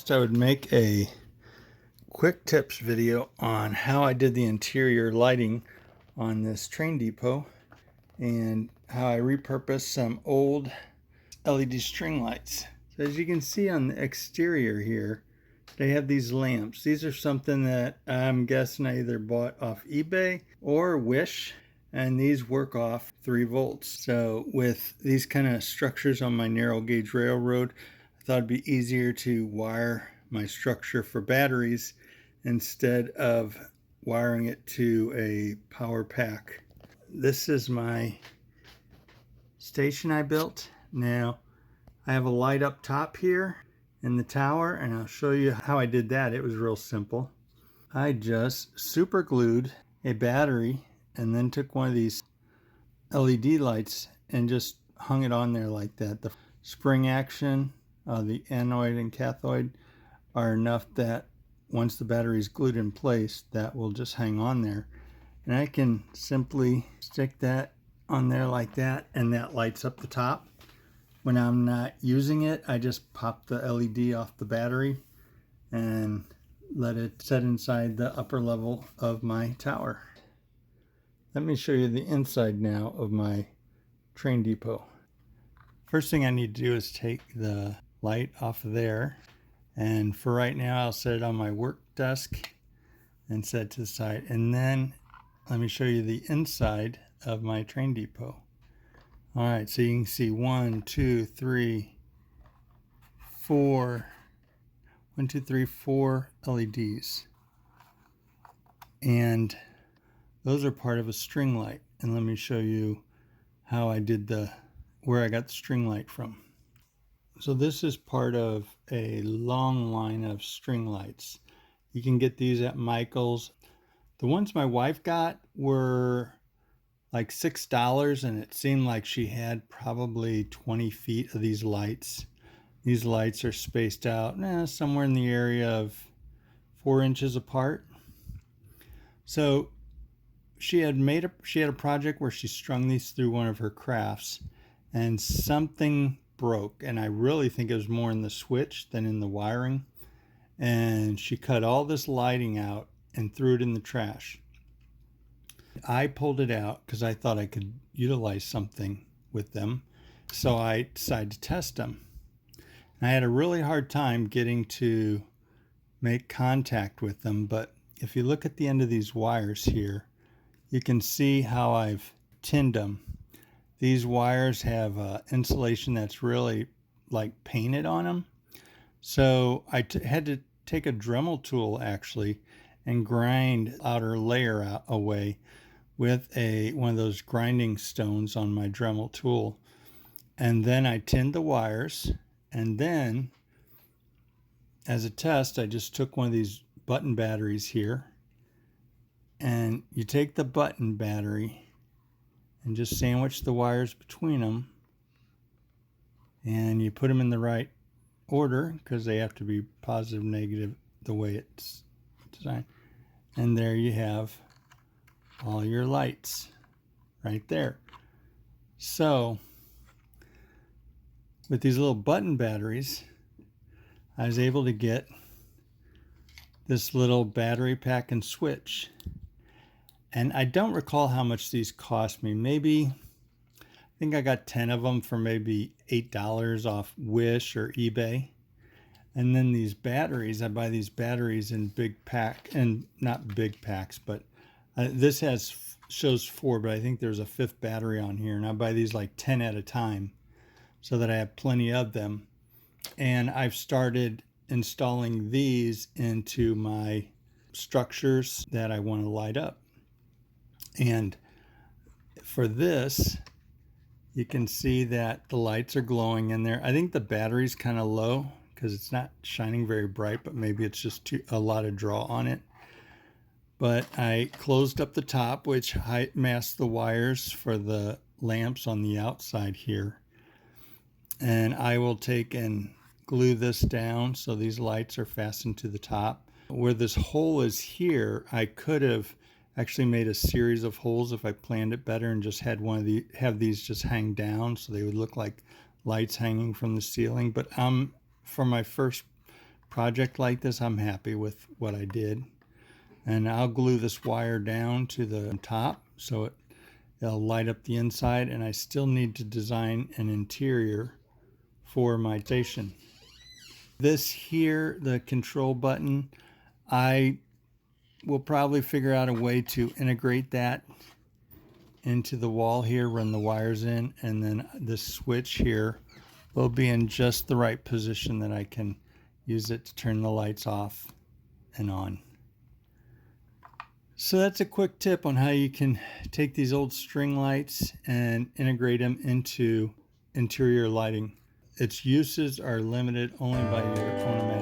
promised I would make a quick tips video on how I did the interior lighting on this train depot and how I repurposed some old LED string lights. So as you can see on the exterior here, they have these lamps. These are something that I'm guessing I either bought off eBay or Wish, and these work off 3 volts. So with these kind of structures on my narrow gauge railroad, I thought it'd be easier to wire my structure for batteries instead of wiring it to a power pack. This is my station I built. Now I have a light up top here in the tower, and I'll show you how I did that. It was real simple. I just super glued a battery and then took one of these LED lights and just hung it on there like that. The spring action, the anode and cathode are enough that once the battery is glued in place, that will just hang on there. And I can simply stick that on there like that, and that lights up the top. When I'm not using it, I just pop the LED off the battery and let it set inside the upper level of my tower. Let me show you the inside now of my train depot. First thing I need to do is take the light off of there, and for right now I'll set it on my work desk and set it to the side. And then let me show you the inside of my train depot. All right, so you can see 1, 2, 3, 4 LEDs, and those are part of a string light. And let me show you how I did where I got the string light from. So this is part of a long line of string lights. You can get these at Michael's. The ones my wife got were like $6, and it seemed like she had probably 20 feet of these lights. These lights are spaced out somewhere in the area of 4 inches apart. So she had a project where she strung these through one of her crafts, and something broke, and I really think it was more in the switch than in the wiring, and she cut all this lighting out and threw it in the trash. I pulled it out because I thought I could utilize something with them, so I decided to test them. And I had a really hard time getting to make contact with them, but if you look at the end of these wires here, you can see how I've tinned them. These wires have insulation that's really like painted on them. So I had to take a Dremel tool actually and grind the outer layer away with one of those grinding stones on my Dremel tool. And then I tinned the wires, and then as a test I just took one of these button batteries here, and you take the button battery and just sandwich the wires between them, and you put them in the right order because they have to be positive, negative, the way it's designed. And there you have all your lights right there. So with these little button batteries, I was able to get this little battery pack and switch. And I don't recall how much these cost me. I think I got 10 of them for maybe $8 off Wish or eBay. And then these batteries, I buy these batteries in big pack, and not big packs, but this shows 4, but I think there's a 5th battery on here, and I buy these like 10 at a time so that I have plenty of them. And I've started installing these into my structures that I want to light up. And for this, you can see that the lights are glowing in there. I think the battery's kind of low because it's not shining very bright, but maybe it's just a lot of draw on it. But I closed up the top, which masked the wires for the lamps on the outside here. And I will take and glue this down so these lights are fastened to the top. Where this hole is here, I could have actually made a series of holes if I planned it better and just had have these just hang down so they would look like lights hanging from the ceiling. But for my first project like this, I'm happy with what I did. And I'll glue this wire down to the top so it'll light up the inside, and I still need to design an interior for my station. This here, the control button, I will probably figure out a way to integrate that into the wall here, run the wires in, and then this switch here will be in just the right position that I can use it to turn the lights off and on. So that's a quick tip on how you can take these old string lights and integrate them into interior lighting. Its uses are limited only by your own imagination.